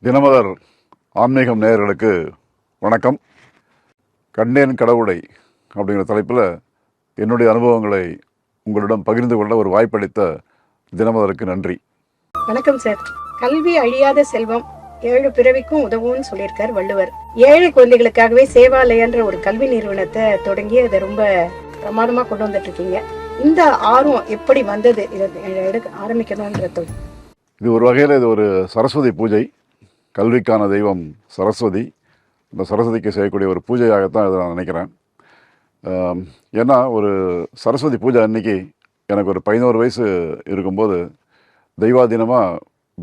தினமலர் ஆன்மீகம் நேயர்களுக்கு வணக்கம். கண்டேன் கடவுளை அப்படிங்கிற தலைப்பில் என்னுடைய அனுபவங்களை உங்களிடம் பகிர்ந்து கொள்ள ஒரு வாய்ப்பளித்த தினமலருக்கு நன்றி. வணக்கம் சார். கல்வி அழியாத செல்வம், 7 பிறவிக்கும் உதவும்னு சொல்லியிருக்கார் வள்ளுவர். ஏழை குழந்தைகளுக்காகவே சேவாலயன்ற ஒரு கல்வி நிறுவனத்தை தொடங்கி அதை ரொம்ப பிரமாதமா கொண்டு வந்துட்டு இருக்கீங்க. இந்த ஆர்வம் எப்படி வந்தது? இதை ஆரம்பிக்கணும்ன்றது இது ஒரு வகையில் இது ஒரு சரஸ்வதி பூஜை. கல்விக்கான தெய்வம் சரஸ்வதி. இந்த சரஸ்வதிக்கு செய்யக்கூடிய ஒரு பூஜையாகத்தான் இதை நான் நினைக்கிறேன். ஏன்னா ஒரு சரஸ்வதி பூஜை அன்னைக்கு எனக்கு ஒரு 11 வயசு இருக்கும்போது தெய்வாதீனமாக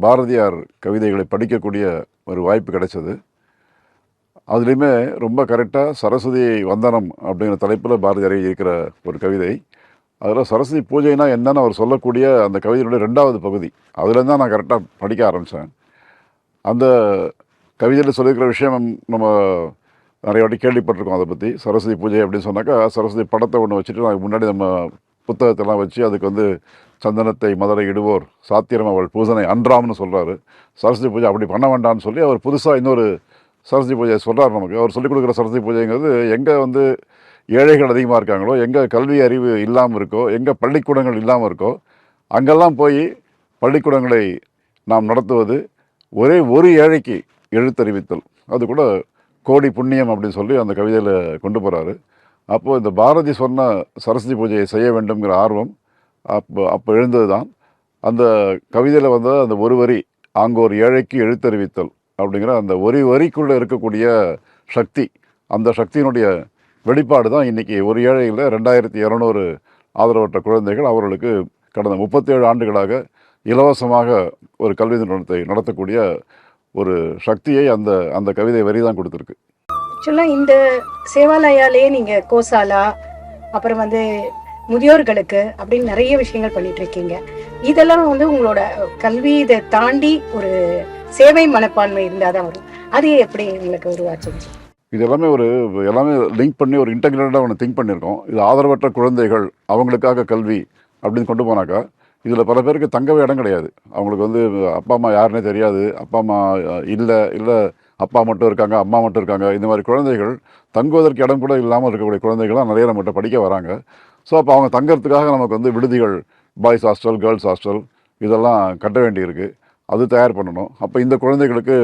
பாரதியார் கவிதைகளை படிக்கக்கூடிய ஒரு வாய்ப்பு கிடைச்சது. அதுலேயுமே ரொம்ப கரெக்டாக சரஸ்வதி வந்தனம் அப்படிங்கிற தலைப்பில் பாரதியார் இருக்கிற ஒரு கவிதை. அதில் சரஸ்வதி பூஜைனா என்னன்னு அவர் சொல்லக்கூடிய அந்த கவிதையுடைய 2வது பகுதி, அதுலேருந்து தான் நான் கரெக்டாக படிக்க ஆரம்பித்தேன். அந்த கவிதையில் சொல்லியிருக்கிற விஷயம் நம்ம நிறைய வாட்டி கேள்விப்பட்டிருக்கோம். அதை பற்றி சரஸ்வதி பூஜை அப்படின்னு சொன்னாக்கா சரஸ்வதி படத்தை ஒன்று வச்சுட்டு நான் முன்னாடி நம்ம புத்தகத்தெல்லாம் வச்சு அதுக்கு சந்தனத்தை மதுரை இடுவோர் சாத்திரம் அவள் பூசனை அன்றாம்னு சொல்கிறாரு. சரஸ்வதி பூஜை அப்படி பண்ண வேண்டாம்னு சொல்லி அவர் புதுசாக இன்னொரு சரஸ்வதி பூஜையை சொல்கிறார் நமக்கு. அவர் சொல்லிக் கொடுக்குற சரஸ்வதி பூஜைங்கிறது எங்கே ஏழைகள் அதிகமாக இருக்காங்களோ, எங்கே கல்வி அறிவு இல்லாமல் இருக்கோ, எங்கே பள்ளிக்கூடங்கள் இல்லாமல் இருக்கோ, அங்கெல்லாம் போய் பள்ளிக்கூடங்களை நாம் நடத்துவது, ஒரே ஒரு ஏழைக்கு எழுத்தறிவித்தல், அது கூட கோடி புண்ணியம் அப்படின்னு சொல்லி அந்த கவிதையில் கொண்டு போகிறாரு. அப்போது இந்த பாரதி சொன்ன சரஸ்வதி பூஜையை செய்ய வேண்டும்ங்கிற ஆர்வம் அப்போ எழுந்தது தான். அந்த கவிதையில் அந்த ஒரு வரி, ஆங்கோர் ஏழைக்கு எழுத்தறிவித்தல் அப்படிங்கிற அந்த ஒரு வரிக்குள்ளே இருக்கக்கூடிய சக்தி, அந்த சக்தியினுடைய வெளிப்பாடு தான் இன்றைக்கி ஒரு ஏழையில் 2200 ஆதரவற்ற குழந்தைகள் அவர்களுக்கு கடந்த 37 ஆண்டுகளாக இலவசமாக ஒரு கல்வி நிறுவனத்தை நடத்தக்கூடிய ஒரு சக்தியை அந்த அந்த கவிதை வரி தான் கொடுத்துருக்கு. ஆக்சுவலாக இந்த சேவாலயாலேயே நீங்கள் கோசாலா, அப்புறம் முதியோர்களுக்கு அப்படின்னு நிறைய விஷயங்கள் பண்ணிட்டு இருக்கீங்க. இதெல்லாம் உங்களோட கல்வி இதை தாண்டி ஒரு சேவை மனப்பான்மை இருந்தால் தான் வரும். அது எப்படி உங்களுக்கு உருவாச்சு? இது எல்லாமே லிங்க் பண்ணி ஒரு இன்டெகிரேட்டாக ஒன்று திங்க் பண்ணியிருக்கோம். இது ஆதரவற்ற குழந்தைகள் அவங்களுக்காக கல்வி அப்படின்னு கொண்டு போனாக்கா இதில் பல பேருக்கு தங்கவே இடம் கிடையாது. அவங்களுக்கு அப்பா அம்மா யாருன்னே தெரியாது, அப்பா அம்மா இல்லை அப்பா மட்டும் இருக்காங்க, அம்மா மட்டும் இருக்காங்க. இந்த மாதிரி குழந்தைகள் தங்குவதற்கு இடம் கூட இல்லாமல் இருக்கக்கூடிய குழந்தைகள்லாம் நிறைய நம்மகிட்ட படிக்க வராங்க. ஸோ அப்போ அவங்க தங்கிறதுக்காக நமக்கு விடுதிகள், பாய்ஸ் ஹாஸ்டல், கேர்ள்ஸ் ஹாஸ்டல் இதெல்லாம் கட்ட வேண்டியிருக்கு. அது தயார் பண்ணணும். அப்போ இந்த குழந்தைகளுக்கு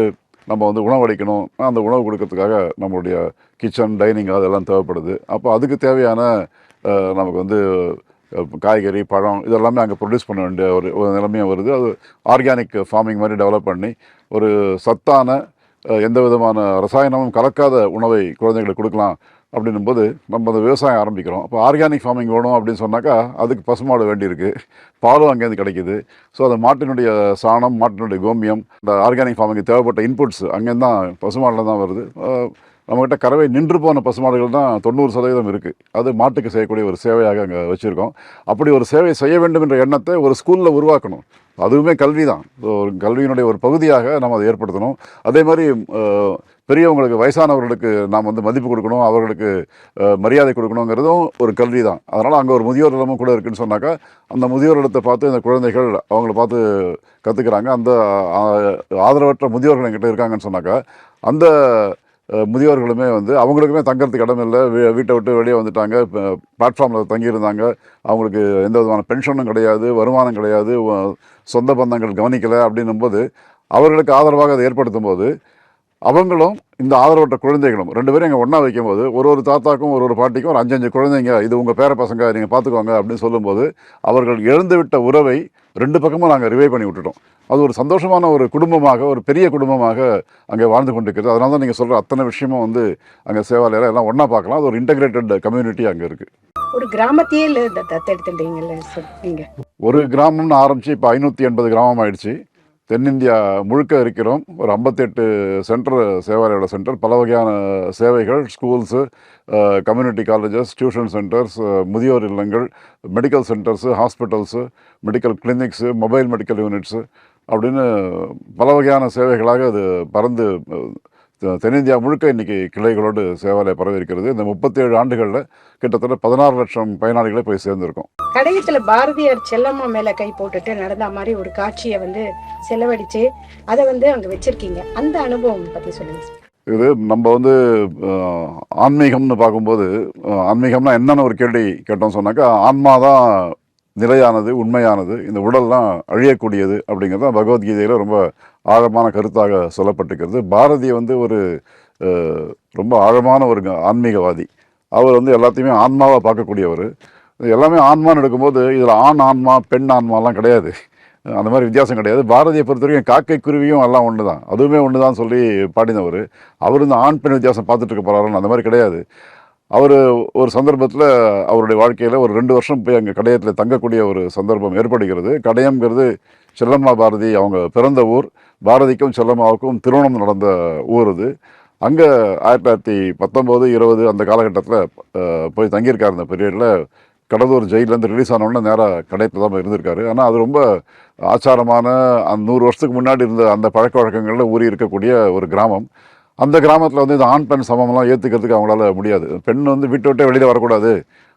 நம்ம உணவளிக்கணும். அந்த உணவு கொடுக்கறதுக்காக நம்மளுடைய கிச்சன், டைனிங் அதெல்லாம் தேவைப்படுது. அப்போ அதுக்கு தேவையான நமக்கு காய்கறி, பழம் இதெல்லாமே அங்கே ப்ரொடியூஸ் பண்ண வேண்டிய ஒரு நிலைமையாக வருது. அது ஆர்கானிக் ஃபார்மிங் மாதிரி டெவலப் பண்ணி ஒரு சத்தான எந்த விதமான ரசாயனமும் கலக்காத உணவை குழந்தைங்களுக்கு கொடுக்கலாம் அப்படின்னும் போது நம்ம அந்த விவசாயம் ஆரம்பிக்கிறோம். அப்போ ஆர்கானிக் ஃபார்மிங் வேணும் அப்படின்னு சொன்னாக்கா அதுக்கு பசுமாடு வேண்டியிருக்கு, பாலும் அங்கேருந்து கிடைக்கிது. ஸோ அந்த மாட்டினுடைய சாணம், மாட்டினுடைய கோமியம், இந்த ஆர்கானிக் ஃபார்மிங்கு தேவைப்பட்ட இன்புட்ஸ் அங்கேருந்து தான் பசுமாடில் தான் வருது. நம்மகிட்ட கறவை நின்று போன பசுமாடுகள் தான் 90% இருக்குது. அது மாட்டுக்கு செய்யக்கூடிய ஒரு சேவையாக அங்கே வச்சுருக்கோம். அப்படி ஒரு சேவை செய்ய வேண்டும் என்ற எண்ணத்தை ஒரு ஸ்கூலில் உருவாக்கணும். அதுவுமே கல்வி தான். ஒரு கல்வியினுடைய ஒரு பகுதியாக நம்ம அதை ஏற்படுத்தணும். அதே மாதிரி பெரியவங்களுக்கு, வயசானவர்களுக்கு நாம் மதிப்பு கொடுக்கணும், அவர்களுக்கு மரியாதை கொடுக்கணுங்கிறதும் ஒரு கல்வி தான். அதனால் அங்கே ஒரு முதியோர் இல்லமும் கூட இருக்குதுன்னு சொன்னாக்கா அந்த முதியோர் இல்லத்தை பார்த்து இந்த குழந்தைகள் அவங்கள பார்த்து கற்றுக்குறாங்க. அந்த ஆதரவற்ற முதியோர்கள் என்கிட்ட இருக்காங்கன்னு சொன்னாக்கா அந்த முதியோர்களுமே அவங்களுக்குமே தங்கிறதுக்கு இடம் இல்லை, வீட்டை விட்டு வெளியே வந்துட்டாங்க, பிளாட்ஃபார்மில் தங்கியிருந்தாங்க, அவங்களுக்கு எந்த விதமான பென்ஷனும் கிடையாது, வருமானம் கிடையாது, சொந்த பந்தங்கள் கவனிக்கலை அப்படின்னும்போது அவர்களுக்கு ஆதரவாக அதை ஏற்படுத்தும் போது அவங்களும் இந்த ஆதரவற்ற குழந்தைகளும் 2 பேரும் எங்கள் ஒன்றா வைக்கும்போது ஒரு தாத்தாக்கும் ஒரு பாட்டிக்கும் ஒரு 5 குழந்தைங்க, இது உங்கள் பேர பசங்க, நீங்கள் பார்த்துக்கோங்க அப்படின்னு சொல்லும்போது அவர்கள் இழந்துவிட்ட உறவை 2 பக்கமும் நாங்கள் ரிவைவ் பண்ணி விட்டுட்டோம். அது ஒரு சந்தோஷமான ஒரு குடும்பமாக, ஒரு பெரிய குடும்பமாக அங்கே வாழ்ந்து கொண்டிருக்கிறது. அதனால தான் நீங்கள் சொல்கிற அத்தனை விஷயமும் அங்கே சேவாலயம் எல்லாம் ஒன்றா பார்க்கலாம். அது ஒரு இன்டெகிரேட்டட் கம்யூனிட்டி அங்கே இருக்குது. ஒரு கிராமத்தையே தத்தெடுத்துட்டீங்க. ஒரு கிராமம்னு ஆரம்பித்து இப்போ 580 கிராமம் ஆயிடுச்சு. தென்னிந்தியா முழுக்க இருக்கிறோம். ஒரு 58 சென்டர், சேவாலயோட சென்டர், பல வகையான சேவைகள், schools, community colleges, tuition centres, முதியோர் இல்லங்கள், medical centres, hospitals, medical clinics, mobile medical units அப்படின்னு பல வகையான சேவைகளாக அது பறந்து தென்னிந்தியா முழுக்க இன்றைக்கி கிளைகளோடு சேவாலயம் பரவி இருக்கிறது. இந்த 37 ஆண்டுகளில் கிட்டத்தட்ட 16 லட்சம் பயனாளிகளை போய் சேர்ந்திருக்கோம். கடையத்துல பாரதியார் செல்லம்மா மேல கை போட்டுட்டு நடந்த மாதிரி ஒரு காட்சியை செலவழிச்சு அதை அங்க வச்சிருக்கீங்க. அந்த அனுபவம் பத்தி சொல்லுங்க சார். இது நம்ம ஆன்மீகம்னு பார்க்கும்போது, ஆன்மீகம்னா என்னென்னு ஒரு கேள்வி கேட்டோம் சொன்னாக்கா, ஆன்மா தான் நிலையானது, உண்மையானது, இந்த உடல்லாம் அழியக்கூடியது அப்படிங்கிறது தான் பகவத்கீதையில் ரொம்ப ஆழமான கருத்தாக சொல்லப்பட்டிருக்கிறது. பாரதி ஒரு ரொம்ப ஆழமான ஒரு ஆன்மீகவாதி. அவர் எல்லாத்தையுமே ஆன்மாவாக பார்க்கக்கூடியவர். எல்லாமே ஆன்மான்னு எடுக்கும்போது இதில் ஆண் ஆன்மா பெண் ஆன்மாலாம் கிடையாது, அந்த மாதிரி வித்தியாசம் கிடையாது. பாரதியை பொறுத்த வரைக்கும் காக்கை குருவியும் எல்லாம் ஒன்று தான், அதுவுமே ஒன்று தான் சொல்லி பாடினவர். அவர் இந்த ஆண் பெண் வித்தியாசம் பார்த்துட்டு இருக்க போகிறாருன்னு அந்த மாதிரி கிடையாது. அவர் ஒரு சந்தர்ப்பத்தில் அவருடைய வாழ்க்கையில் ஒரு 2 வருஷம் போய் அங்கே கடையத்தில் தங்கக்கூடிய ஒரு சந்தர்ப்பம் ஏற்படுகிறது. கடையம்ங்கிறது செல்லம்மா பாரதி அவங்க பிறந்த ஊர். பாரதிக்கும் செல்லம்மாவுக்கும் திருமணம் நடந்த ஊர் இது. அங்கே 1919, 20 அந்த காலகட்டத்தில் போய் தங்கியிருக்காரு. இந்த பீரியடில் கடலூர் ஜெயிலேருந்து ரிலீஸ் ஆனோடனே நேராக கடையத்தில் தான் இருந்திருக்காரு. ஆனால் அது ரொம்ப ஆச்சாரமான அந்த 100 வருஷத்துக்கு முன்னாடி இருந்த அந்த பழக்க வழக்கங்களில் ஊறி இருக்கக்கூடிய ஒரு கிராமம். அந்த கிராமத்தில் இந்த ஆண் பெண் சமம்லாம் ஏற்றுக்கிறதுக்கு அவங்களால முடியாது. பெண் வீட்டை விட்டே வெளியில் வரக்கூடாது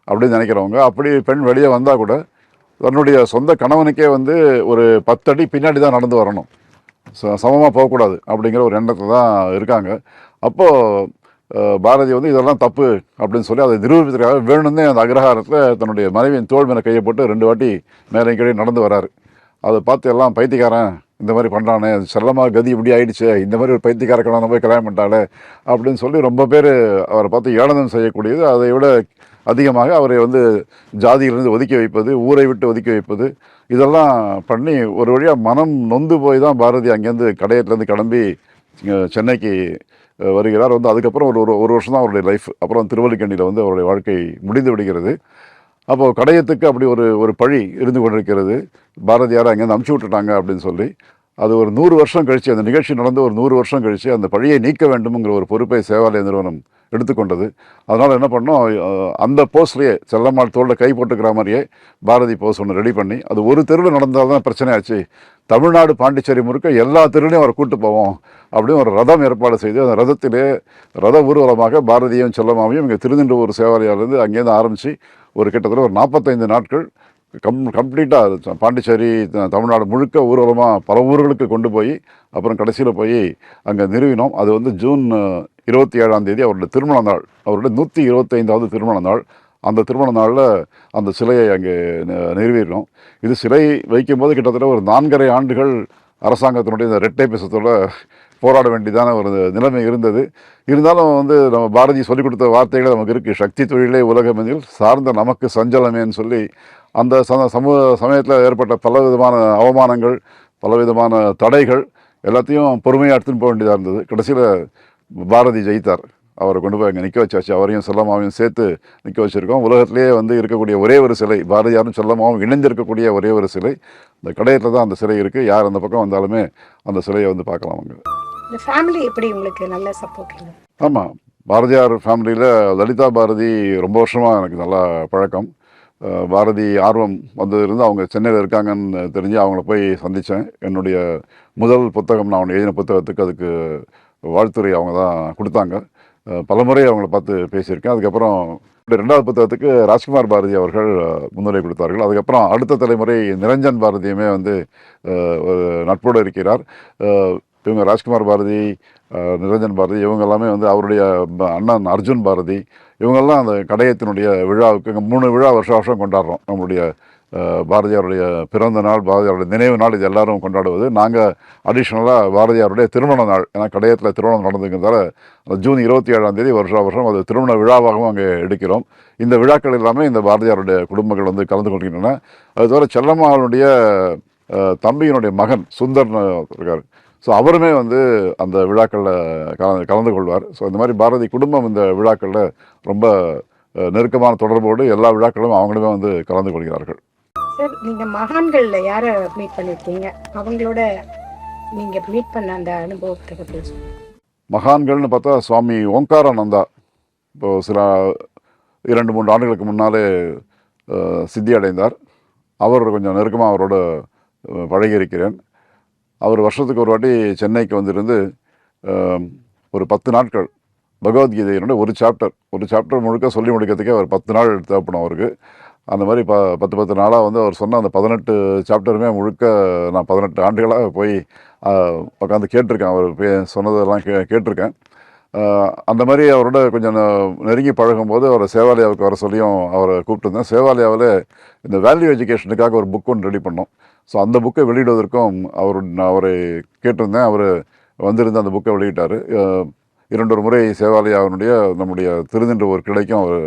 அப்படின்னு நினைக்கிறவங்க, அப்படி பெண் வெளியே வந்தால் கூட தன்னுடைய சொந்த கணவனுக்கே ஒரு 10 அடி பின்னாடி தான் நடந்து வரணும், சமமாக போகக்கூடாது அப்படிங்கிற ஒரு எண்ணத்தில் தான் இருக்காங்க. அப்போது பாரதி இதெல்லாம் தப்பு அப்படின்னு சொல்லி அதை நிரூபிக்கிறதுக்காக வேணும்னே அந்த அக்ரஹாரத்தில் தன்னுடைய மனைவியின் தோள் மேலே கையை போட்டு 2 வாட்டி மேலே கீழே நடந்து வராரு. அதை பார்த்து எல்லாம் பைத்தியக்காரன் இந்த மாதிரி பண்ணுறானே, செல்லமாக கதி இப்படி ஆயிடுச்சு, இந்த மாதிரி ஒரு பைத்தியக்காரக்கெல்லாம் போய் கல்யாணம் பண்ணிட்டாலே அப்படின்னு சொல்லி ரொம்ப பேர் அவரை பார்த்து ஏளனம் செய்யக்கூடியது. அதை விட அதிகமாக அவரை ஜாதியிலிருந்து ஒதுக்கி வைப்பது, ஊரை விட்டு ஒதுக்கி வைப்பது, இதெல்லாம் பண்ணி ஒரு வழியாக மனம் நொந்து போய் தான் பாரதி அங்கேருந்து கடையத்துலேருந்து கிளம்பி சென்னைக்கு வருகிறார். அதுக்கப்புறம் ஒரு வருஷம் தான் அவருடைய லைஃப். அப்புறம் திருவல்லிக்கேணியில் அவருடைய வாழ்க்கை முடிந்து விடுகிறது. அப்போது கடையத்துக்கு அப்படி ஒரு பழி இருந்து கொண்டிருக்கிறது. பாரதியாரை அங்கேருந்து அமுச்சு விட்டுட்டாங்க அப்படின்னு சொல்லி அது ஒரு 100 வருஷம் கழித்து, அந்த நிகழ்ச்சி நடந்து ஒரு 100 வருஷம் கழித்து அந்த பழியை நீக்க வேண்டும்ங்கிற ஒரு பொறுப்பை சேவாலய நிறுவனம் எடுத்துக்கொண்டது. அதனால் என்ன பண்ணோம், அந்த போஸ்ட்லேயே செல்லம்மாள் தோளில் கை போட்டுக்கிற மாதிரியே பாரதி போஸ் ஒன்று ரெடி பண்ணி, அது ஒரு தெருவில் நடந்தால் தான் பிரச்சனையாச்சு, தமிழ்நாடு பாண்டிச்சேரி முழுக்க எல்லா தெருவிலையும் அவரை கூட்டு போவோம் அப்படின்னு ஒரு ரதம் ஏற்பாடு செய்து, அந்த ரதத்திலே ரத ஊர்வலமாக பாரதியும் செல்லம்மாவையும் இங்கே திருநின்றவூர் சேவாலயிலேருந்து அங்கேருந்து ஆரம்பித்து கிட்டத்தட்ட ஒரு 45 நாட்கள் கம்ப்ளீட்டாக பாண்டிச்சேரி தமிழ்நாடு முழுக்க ஊர்வலமாக பல ஊர்களுக்கு கொண்டு போய் அப்புறம் கடைசியில் போய் அங்கே நிறுவினோம். அது ஜூன் 27ஆம் தேதி அவருடைய திருமண நாள், அவருடைய 125வது திருமண நாள். அந்த திருமண நாளில் அந்த சிலையை அங்கே நிறுவினோம். இது சிலை வைக்கும்போது கிட்டத்தட்ட ஒரு 4.5 ஆண்டுகள் அரசாங்கத்தினுடைய இந்த ரெட்டை பேசத்தோட போராட வேண்டியதான ஒரு நிலைமை இருந்தது. இருந்தாலும் நம்ம பாரதி சொல்லிக் கொடுத்த வார்த்தைகள் நமக்கு இருக்குது. சக்தி தொழிலே உலகமெனில் சார்ந்த நமக்கு சஞ்சலமேன்னு சொல்லி அந்த சமயத்தில் ஏற்பட்ட பல விதமான அவமானங்கள், பலவிதமான தடைகள் எல்லாத்தையும் பொறுமையாக எடுத்துன்னு போக வேண்டியதாக இருந்தது. கடைசியில் பாரதி ஜெயித்தார். அவரை கொண்டு போய் அங்கே நிற்க வச்சாச்சு. அவரையும் செல்லம்மாவையும் சேர்த்து நிற்க வச்சுருக்கோம். உலகத்திலேயே இருக்கக்கூடிய ஒரே ஒரு சிலை, பாரதியாரும் செல்லம்மாவும் இணைந்திருக்கக்கூடிய ஒரே ஒரு சிலை இந்த கடையத்தில் தான் அந்த சிலை இருக்குது. யார் அந்த பக்கம் வந்தாலுமே அந்த சிலையை பார்க்கலாம். அவங்க இந்த ஃபேமிலி எப்படி உங்களுக்கு நல்ல சப்போர்ட்? ஆமாம், பாரதியார் ஃபேமிலியில் லலிதா பாரதி ரொம்ப வருஷமாக எனக்கு நல்லா பழக்கம். பாரதி ஆர்வம் வந்ததுலேருந்து அவங்க சென்னையில் இருக்காங்கன்னு தெரிஞ்சு அவங்கள போய் சந்தித்தேன். என்னுடைய முதல் புத்தகம், நான் அவனை எழுதின புத்தகத்துக்கு அதுக்கு வாழ்த்துறை அவங்க தான் கொடுத்தாங்க. பலமுறை அவங்கள பார்த்து பேசியிருக்கேன். அதுக்கப்புறம் 2வது புத்தகத்துக்கு ராஜ்குமார் பாரதி அவர்கள் முன்னுரை கொடுத்தார்கள். அதுக்கப்புறம் அடுத்த தலைமுறை நிரஞ்சன் பாரதியுமே ஒரு நட்போடு இருக்கிறார். இவங்க ராஜ்குமார் பாரதி, நிரஞ்சன் பாரதி, இவங்க எல்லாமே அவருடைய அண்ணன் அர்ஜுன் பாரதி, இவங்கெல்லாம் அந்த கடையத்தினுடைய விழாவுக்கு 3 விழா வருஷம் கொண்டாடுறோம். நம்மளுடைய பாரதியாருடைய பிறந்த நாள், பாரதியாருடைய நினைவு நாள், இது எல்லாரும் கொண்டாடுவது. நாங்கள் அடிஷ்னலாக பாரதியாருடைய திருமண நாள், ஏன்னா கடையத்தில் திருமணம் நடந்துங்கிறதால அந்த ஜூன் 27ஆம் தேதி வருஷம் அது திருமண விழாவாகவும் அங்கே எடுக்கிறோம். இந்த விழாக்கள் எல்லாமே இந்த பாரதியாருடைய குடும்பங்கள் கலந்து கொள்கின்றன. அது தவிர செல்லம்மாவுடைய தம்பியினுடைய மகன் சுந்தர்னு இருக்கார். ஸோ அவருமே அந்த விழாக்களில் கலந்து கொள்வார். ஸோ இந்த மாதிரி பாரதி குடும்பம் இந்த விழாக்களில் ரொம்ப நெருக்கமான தொடர்போடு எல்லா விழாக்களும் அவங்களுமே கலந்து கொள்கிறார்கள். சார், நீங்கள் மகான்களில் யாரை மீட் பண்ணியிருக்கீங்க? அவங்களோட நீங்கள் மீட் பண்ண அந்த அனுபவத்தை பற்றி சொல்லுங்கள். மகான்கள்னு பார்த்தா சுவாமி ஓங்காரானந்தா இப்போது சில 2-3 ஆண்டுகளுக்கு முன்னாலே சித்தி அடைந்தார். அவர் கொஞ்சம் நெருக்கமாக அவரோட பழகியிருக்கிறேன். அவர் வருஷத்துக்கு ஒரு வாட்டி சென்னைக்கு வந்திருந்து ஒரு 10 நாட்கள் பகவத்கீதையினுடைய ஒரு சாப்டர் முழுக்க சொல்லி முடிக்கிறதுக்கே ஒரு 10 நாள் தேவைப்படும் அவருக்கு. அந்த மாதிரி 10 நாளாக வந்து அவர் சொன்ன அந்த 18 சாப்டருமே முழுக்க நான் 18 ஆண்டுகளாக போய் உட்காந்து கேட்டிருக்கேன். அவர் சொன்னதெல்லாம் கேட்டிருக்கேன். அந்த மாதிரி அவரோட கொஞ்சம் நெருங்கி பழகும்போது அவரை சேவாலயாவுக்கு வர சொல்லியும் அவரை கூப்பிட்டுருந்தேன். சேவாலயாவில் இந்த வேல்யூ எஜுகேஷனுக்காக ஒரு புக் ஒன்று ரெடி பண்ணோம். ஸோ அந்த புக்கை வெளியிடுவதற்கும் அவரை கேட்டிருந்தேன். அவர் வந்திருந்து அந்த புக்கை வெளியிட்டார். 2 முறை சேவாலயாவினுடைய நம்முடைய திருநின்றவூர் கிளைக்கும் அவர்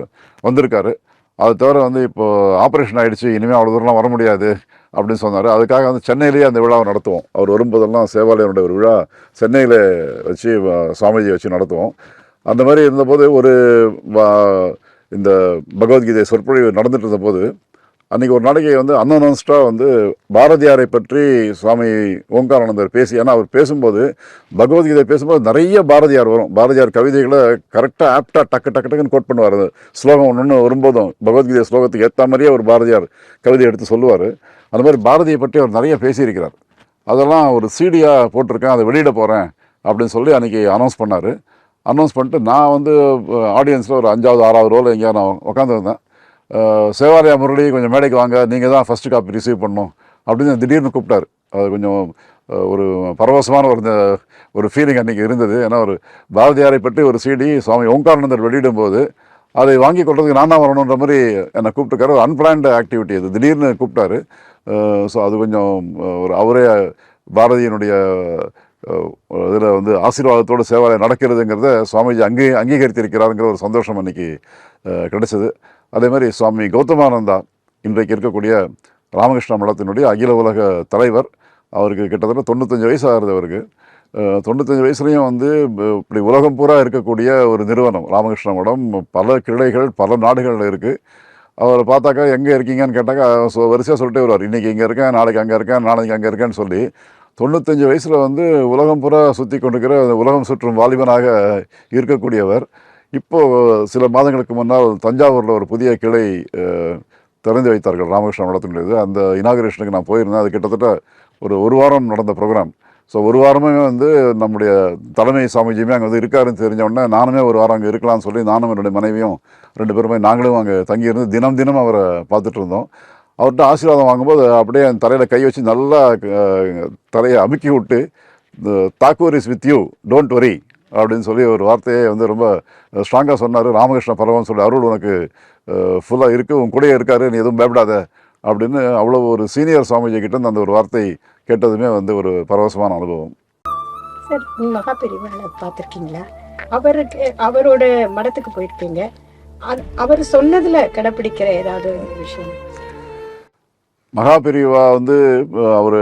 வந்திருக்காரு. அது தவிர வந்து இப்போது ஆப்ரேஷன் ஆகிடுச்சு, இனிமேல் அவ்வளோ தூரம்லாம் வர முடியாது அப்படின்னு சொன்னார். அதுக்காக வந்து சென்னையிலேயே அந்த விழாவை நடத்துவோம். அவர் வரும்போதெல்லாம் சேவாலயனுடைய ஒரு விழா சென்னையில் வச்சு சுவாமிஜி வச்சு நடத்துவோம். அந்த மாதிரி இருந்தபோது இந்த பகவத்கீதை சொற்பொழிவு நடந்துட்டு இருந்தபோது அன்றைக்கி ஒரு நாளைக்கு வந்து அன்னௌன்ஸ்டாக வந்து பாரதியாரை பற்றி சுவாமி ஓங்காரானந்தர் ஏன்னா அவர் பேசும்போது பகவத்கீதை பேசும்போது நிறைய பாரதியார் வரும். பாரதியார் கவிதைகளை கரெக்டாக ஆப்டாக டக்குன்னு கோட் பண்ணுவார். அது ஸ்லோகம் ஒன்று வரும்போதும் பகவத்கீதை ஸ்லோகத்துக்கு ஏற்ற மாதிரியே ஒரு பாரதியார் கவிதை எடுத்து சொல்லுவார். அந்த மாதிரி பாரதியை பற்றி அவர் நிறைய பேசியிருக்கிறார். அதெல்லாம் ஒரு சிடியாக போட்டிருக்கேன், அதை வெளியிட போகிறேன் அப்படின்னு சொல்லி அன்றைக்கி அனௌன்ஸ் பண்ணார். அனௌன்ஸ் பண்ணிட்டு நான் வந்து ஆடியன்ஸில் ஒரு 5வது 6வது ரோவில் எங்கேயா நான் உட்காந்துருந்தேன். சேவாலயா முரளி கொஞ்சம் மேடைக்கு வாங்க, நீங்கள் தான் ஃபஸ்ட்டு காப்பி ரிசீவ் பண்ணணும் அப்படின்னு திடீர்னு கூப்பிட்டார். அது கொஞ்சம் ஒரு பரவசமான ஒரு ஃபீலிங் அன்றைக்கி இருந்தது. ஏன்னா ஒரு பாரதியாரை பற்றி ஒரு சிடி சுவாமி ஓங்காரானந்தர் வெளியிடும்போது அதை வாங்கி கொள்றதுக்கு நான் தான் வரணுன்ற மாதிரி என்னை கூப்பிட்டுருக்காரு. ஒரு அன்பிளான்டு ஆக்டிவிட்டி அது, திடீர்னு கூப்பிட்டாரு. ஸோ அது கொஞ்சம் அவரே பாரதியினுடைய இதில் வந்து ஆசீர்வாதத்தோடு சேவாலயம் நடக்கிறதுங்கிறத சுவாமிஜி அங்கீகரித்திருக்கிறாருங்கிற ஒரு சந்தோஷம் அன்றைக்கி கிடைச்சது. அதே மாதிரி சுவாமி கௌதமானந்தா இன்றைக்கு இருக்கக்கூடிய ராமகிருஷ்ண மடத்தினுடைய அகில உலக தலைவர். அவருக்கு கிட்டத்தட்ட 95 வயசு ஆகுது. அவருக்கு 95 வயசுலேயும் வந்து இப்படி உலகம் பூரா இருக்கக்கூடிய ஒரு நிறுவனம் ராமகிருஷ்ண மடம். பல கிளைகள் பல நாடுகளில் இருக்குது. அவரை பார்த்தாக்கா எங்கே இருக்கீங்கன்னு கேட்டாக்கா வரிசையாக சொல்லிட்டே வருவார். இன்றைக்கி இங்கே இருக்கேன், நாளைக்கு அங்கே இருக்கேன், நாளைக்கு அங்கே இருக்கேன்னு சொல்லி 95 வயசில் வந்து உலகம் பூரா சுற்றி கொண்டிருக்கிற உலகம் சுற்றும் வாலிபனாக இருக்கக்கூடியவர். இப்போது சில மாதங்களுக்கு முன்னால் தஞ்சாவூரில் ஒரு புதிய கிளை திறந்து வைத்தார்கள் ராமகிருஷ்ண மடத்தினுடையது. அந்த இனாகுரேஷனுக்கு நான் போயிருந்தேன். அது கிட்டத்தட்ட ஒரு வாரம் நடந்த ப்ரோக்ராம். ஸோ ஒரு வாரமே வந்து நம்முடைய தலைமை சாமிஜியுமே அங்கே வந்து இருக்காருன்னு தெரிஞ்ச உடனே நானுமே ஒரு வாரம் அங்கே இருக்கலாம்னு சொல்லி நானும் என்னுடைய மனைவியும் 2 பேருமே நாங்களும் அங்கே தங்கியிருந்து தினம் அவரை பார்த்துட்டு இருந்தோம். அவர்கிட்ட ஆசீர்வாதம் வாங்கும்போது அப்படியே என் தலையில் கை வச்சு நல்லா தலையை அமுக்கி விட்டு, Thakur is with you, don't worry அப்படின்னு சொல்லி ஒரு வார்த்தையை வந்து ரொம்ப ஸ்ட்ராங்காக சொன்னார். ராமகிருஷ்ண பரவன் சொல்லி அருள் உனக்கு ஃபுல்லாக இருக்குது, உன் கூடயே இருக்காரு, நீ எதுவும் பயப்படாத அப்படின்னு அவ்வளோ ஒரு சீனியர் சுவாமிஜி கிட்ட அந்த ஒரு வார்த்தை கேட்டதுமே வந்து ஒரு பரவசமான அனுபவம். சார், மகா பெரியவர்களை பார்த்துருக்கீங்களா? அவரோட மடத்துக்கு போயிருப்பீங்க. அவர் சொன்னதில் கடைப்பிடிக்கிற ஏதாவது விஷயம்? மகா பெரியவா வந்து அவர்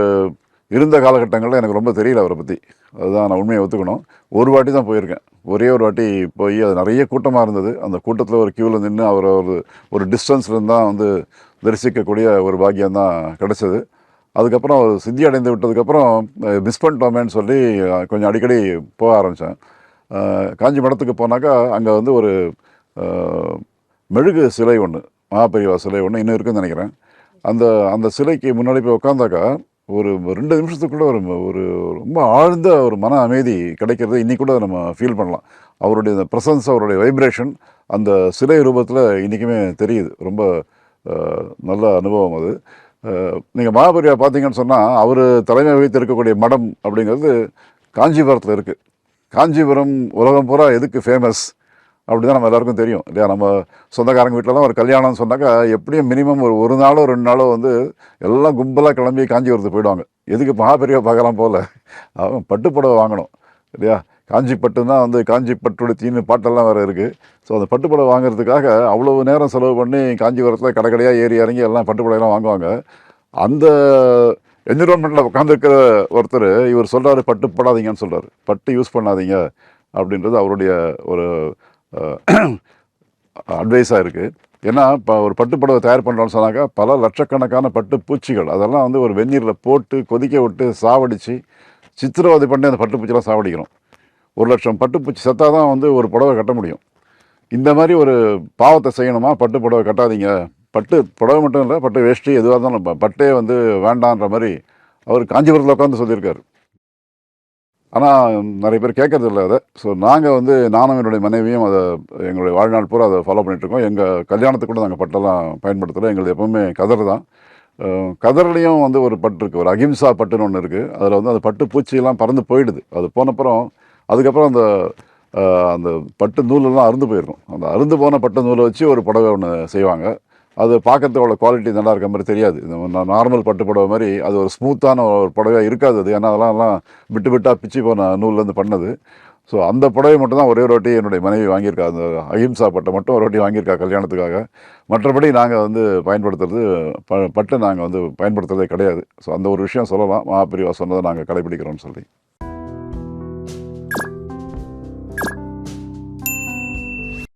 இருந்த காலகட்டங்களில் எனக்கு ரொம்ப தெரியல அவரை பற்றி. அதுதான் நான் உண்மையை ஒத்துக்கணும். ஒரு வாட்டி தான் போயிருக்கேன். ஒரே ஒரு வாட்டி போய் அது நிறைய கூட்டமாக இருந்தது. அந்த கூட்டத்தில் ஒரு க்யூவில் நின்று அவர் ஒரு டிஸ்டன்ஸ்லேருந்து தான் வந்து தரிசிக்கக்கூடிய ஒரு பாக்கியம் தான் கிடச்சிது. அதுக்கப்புறம் அவர் சித்தி அடைந்து விட்டதுக்கப்புறம் மிஸ் பண்ணிட்டோமேன்னு சொல்லி கொஞ்சம் அடிக்கடி போக ஆரம்பித்தேன். காஞ்சி மடத்துக்கு போனாக்கா அங்கே வந்து ஒரு மெழுகு சிலை ஒன்று, மகாபெரிவா சிலை ஒன்று இன்னும் இருக்குன்னு நினைக்கிறேன். அந்த சிலைக்கு முன்னாடி போய் உட்காந்தாக்கா ஒரு 2 நிமிஷத்துக்குள்ளே ஒரு ரொம்ப ஆழ்ந்த ஒரு மன அமைதி கிடைக்கிறது இன்றைக்கி கூட நம்ம ஃபீல் பண்ணலாம். அவருடைய அந்த ப்ரெசன்ஸ், அவருடைய வைப்ரேஷன் அந்த சிலை ரூபத்தில் இன்றைக்குமே தெரியுது. ரொம்ப நல்ல அனுபவம் அது. நீங்கள் மகாபெரிவா பார்த்தீங்கன்னு சொன்னால் அவர் தலைமை வகித்து இருக்கக்கூடிய மடம் அப்படிங்கிறது காஞ்சிபுரத்தில் இருக்குது. காஞ்சிபுரம் உலகம் பூரா எதுக்கு ஃபேமஸ் அப்படி தான் நம்ம எல்லாருக்கும் தெரியும் இல்லையா? நம்ம சொந்தக்காரங்க வீட்டிலலாம் ஒரு கல்யாணம்னு சொன்னாக்கா எப்படியும் மினிமம் ஒரு நாளோ 2 நாளோ வந்து எல்லாம் கும்பலாக கிளம்பி காஞ்சிபுரத்துக்கு போயிடுவாங்க. எதுக்கு மகாபெரிவா பார்க்கலாம் போல் அவன் பட்டு புடவை வாங்கணும் இல்லையா? காஞ்சி பட்டுன்னா வந்து காஞ்சி பட்டுடுத்தின்னு பாட்டெல்லாம் வேறு இருக்குது. ஸோ அந்த பட்டு புடவை வாங்குறதுக்காக அவ்வளோ நேரம் செலவு பண்ணி காஞ்சிபுரத்தில் கடைக்கடையாக ஏறி இறங்கி எல்லாம் பட்டு புடவைலாம் வாங்குவாங்க. அந்த என்விரான்மெண்ட்டில் உட்காந்துருக்கிற ஒருத்தர் இவர் சொல்கிறாரு பட்டு போடாதீங்கன்னு சொல்கிறார், பட்டு யூஸ் பண்ணாதீங்க அப்படின்றது அவருடைய ஒரு அட்வைஸாக இருக்குது. ஏன்னா இப்போ ஒரு பட்டு புடவை தயார் பண்ணுறோன்னு சொன்னாக்கா பல லட்சக்கணக்கான பட்டு பூச்சிகள் அதெல்லாம் வந்து ஒரு வெந்நீரில் போட்டு கொதிக்க விட்டு சாவடித்து சித்திரவதை பண்ணி அந்த பட்டுப்பூச்சிலாம் சாவடிக்கணும். 1,00,000 பட்டுப்பூச்சி செத்தாக தான் வந்து ஒரு புடவை கட்ட முடியும். இந்த மாதிரி ஒரு பாவத்தை செய்யணுமா? பட்டு புடவை கட்டாதீங்க, பட்டு புடவை மட்டும் இல்லை, பட்டு வேஷ்டி எதுவாக இருந்தாலும் பட்டே வந்து வேண்டான்ற மாதிரி அவர் காஞ்சிபுரத்தில் உட்காந்து சொல்லியிருக்காரு. ஆனால் நிறைய பேர் கேட்கறது இல்லை அதை. ஸோ நாங்கள் வந்து நானும் என்னுடைய மனைவியும் அதை எங்களுடைய வாழ்நாள் பூரா அதை ஃபாலோ பண்ணிகிட்ருக்கோம். எங்கள் கல்யாணத்துக்கு கூட நாங்கள் பட்டெல்லாம் பயன்படுத்தலை. எங்களுக்கு எப்போவுமே கதர் தான். கதர்லேயும் வந்து ஒரு பட்டு இருக்குது, ஒரு அகிம்சா பட்டுன்னு ஒன்று இருக்குது. அதில் வந்து அந்த பட்டு பூச்சியெல்லாம் பறந்து போயிடுது. அது போனப்புறம் அதுக்கப்புறம் அந்த அந்த பட்டு நூலெல்லாம் அறுந்து போயிருக்கும். அந்த அறுந்து போன பட்டு நூலை வச்சு ஒரு புடவை ஒன்று செய்வாங்க. அது பார்க்கறதுக்கு அவ்வளோ குவாலிட்டி நல்லா இருக்க மாதிரி தெரியாது. இந்த நார்மல் பட்டு புடவை மாதிரி அது ஒரு ஸ்மூத்தான ஒரு புடவையாக இருக்காது அது. ஏன்னா அதெல்லாம் விட்டு விட்டாக பிச்சு போன நூல்லேருந்து பண்ணது. ஸோ அந்த புடவை மட்டும் தான் ஒரே ஒரு வாட்டி என்னுடைய மனைவி வாங்கியிருக்கா. அந்த அகிம்சா பட்டை மட்டும் ஒரு வாட்டி வாங்கியிருக்கா கல்யாணத்துக்காக. மற்றபடி நாங்கள் வந்து பயன்படுத்துறது பட்டு நாங்கள் வந்து பயன்படுத்துறதே கிடையாது. ஸோ அந்த ஒரு விஷயம் சொல்லலாம், மகாபிரிவா சொன்னதை நாங்கள் கடைபிடிக்கிறோம்னு சொல்லி.